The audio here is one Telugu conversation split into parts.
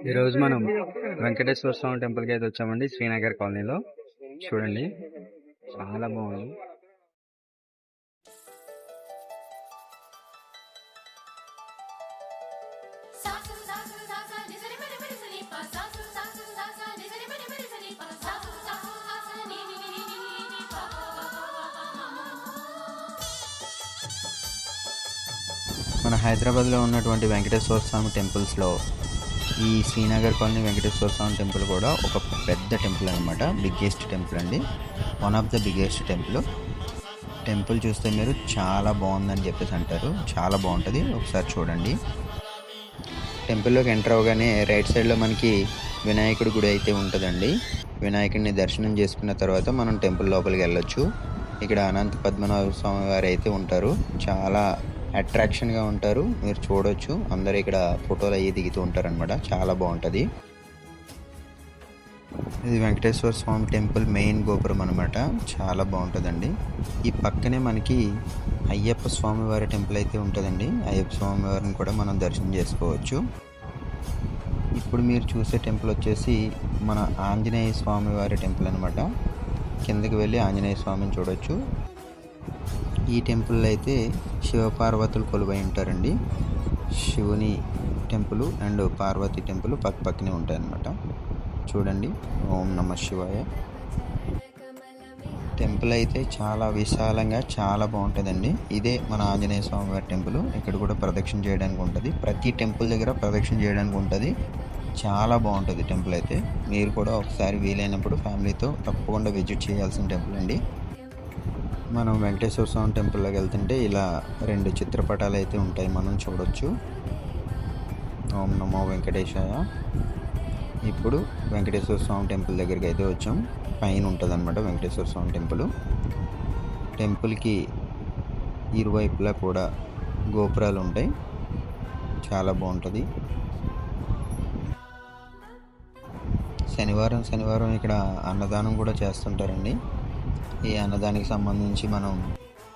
ఈరోజు మనం వెంకటేశ్వర స్వామి టెంపుల్కి అయితే వచ్చామండి, శ్రీనగర్ కాలనీలో. చూడండి, చాలా బాగుంది. మన హైదరాబాద్లో ఉన్నటువంటి వెంకటేశ్వర స్వామి టెంపుల్స్లో ఈ శ్రీనగర్ కాలనీ వెంకటేశ్వర స్వామి టెంపుల్ కూడా ఒక పెద్ద టెంపుల్ అనమాట. బిగ్గెస్ట్ టెంపుల్ అండి, one of the biggest temple చూస్తే మీరు చాలా బాగుందని చెప్పేసి అంటారు. చాలా బాగుంటుంది, ఒకసారి చూడండి. టెంపుల్లోకి ఎంటర్ అవగానే రైట్ సైడ్లో మనకి వినాయకుడి గుడి అయితే ఉంటుందండి. వినాయకుడిని దర్శనం చేసుకున్న తర్వాత మనం టెంపుల్ లోపలికి వెళ్ళొచ్చు. ఇక్కడ అనంత పద్మనాభ స్వామి వారు అయితే ఉంటారు. చాలా అట్రాక్షన్గా ఉంటారు, మీరు చూడొచ్చు. అందరూ ఇక్కడ ఫోటోలు అయ్యి దిగుతూ ఉంటారనమాట. చాలా బాగుంటుంది. ఇది వెంకటేశ్వర స్వామి టెంపుల్ మెయిన్ గోపురం అనమాట. చాలా బాగుంటుందండి. ఈ పక్కనే మనకి అయ్యప్ప స్వామి వారి టెంపుల్ అయితే ఉంటుందండి. అయ్యప్ప స్వామి వారిని కూడా మనం దర్శనం చేసుకోవచ్చు. ఇప్పుడు మీరు చూసే టెంపుల్ వచ్చేసి మన ఆంజనేయ స్వామి వారి టెంపుల్ అనమాట. కిందకి వెళ్ళి ఆంజనేయ స్వామిని చూడొచ్చు. ఈ టెంపుల్ అయితే శివపార్వతులు కొలువై ఉంటారండి. శివుని టెంపుల్ అండ్ పార్వతి టెంపుల్ పక్కనే ఉంటాయన్నమాట. చూడండి, ఓం నమ శివాయ. టెంపుల్ అయితే చాలా విశాలంగా చాలా బాగుంటుందండి. ఇదే మన ఆంజనేయ స్వామి వారి టెంపుల్. ఇక్కడ కూడా ప్రదక్షిణ చేయడానికి ఉంటుంది. ప్రతి టెంపుల్ దగ్గర ప్రదక్షిణ చేయడానికి ఉంటుంది. చాలా బాగుంటుంది టెంపుల్ అయితే. మీరు కూడా ఒకసారి వీలైనప్పుడు ఫ్యామిలీతో తప్పకుండా విజిట్ చేయాల్సిన టెంపుల్ అండి. మనం వెంకటేశ్వర స్వామి టెంపుల్లోకి వెళ్తుంటే ఇలా 2 చిత్రపటాలు అయితే ఉంటాయి, మనం చూడొచ్చు. ఓం నమో వెంకటేశాయ. ఇప్పుడు వెంకటేశ్వర స్వామి టెంపుల్ దగ్గరికి అయితే వచ్చాం. పైన ఉంటుంది అనమాట వెంకటేశ్వర స్వామి టెంపుల్కి ఇరువైపులా కూడా గోపురాలు ఉంటాయి. చాలా బాగుంటుంది. శనివారం ఇక్కడ అన్నదానం కూడా చేస్తుంటారండి. ఈ అన్నదానికి సంబంధించి మనం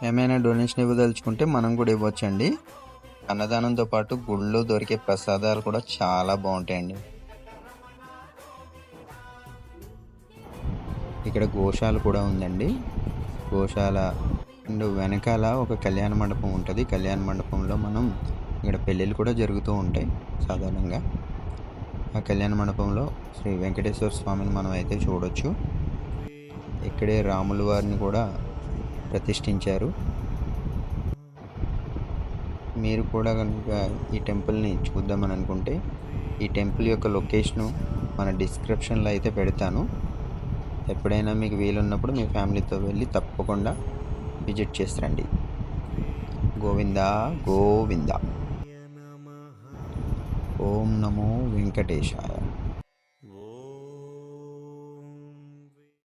ఏమైనా డొనేషన్ ఇవ్వదలుచుకుంటే మనం కూడా ఇవ్వచ్చండి. అన్నదానంతో పాటు గుళ్ళో దొరికే ప్రసాదాలు కూడా చాలా బాగుంటాయండి. ఇక్కడ గోశాల కూడా ఉందండి. గోశాల అండ్ వెనకాల ఒక కళ్యాణ మండపం ఉంటుంది. కళ్యాణ మండపంలో మనం ఇక్కడ పెళ్ళిళ్ళు కూడా జరుగుతూ ఉంటాయి సాధారణంగా. ఆ కళ్యాణ మండపంలో శ్రీ వెంకటేశ్వర స్వామిని మనం అయితే చూడొచ్చు. ఇక్కడే రాముల వారిని కూడా ప్రతిష్ఠించారు. మీరు కూడా కనుక ఈ టెంపుల్ని చూద్దామని అనుకుంటే ఈ టెంపుల్ యొక్క లొకేషను మన డిస్క్రిప్షన్లో అయితే పెడతాను. ఎప్పుడైనా మీకు వీలున్నప్పుడు మీ ఫ్యామిలీతో వెళ్ళి తప్పకుండా విజిట్ చేస్తారండి. గోవిందా గోవిందా. ఓం నమో వెంకటేశాయ.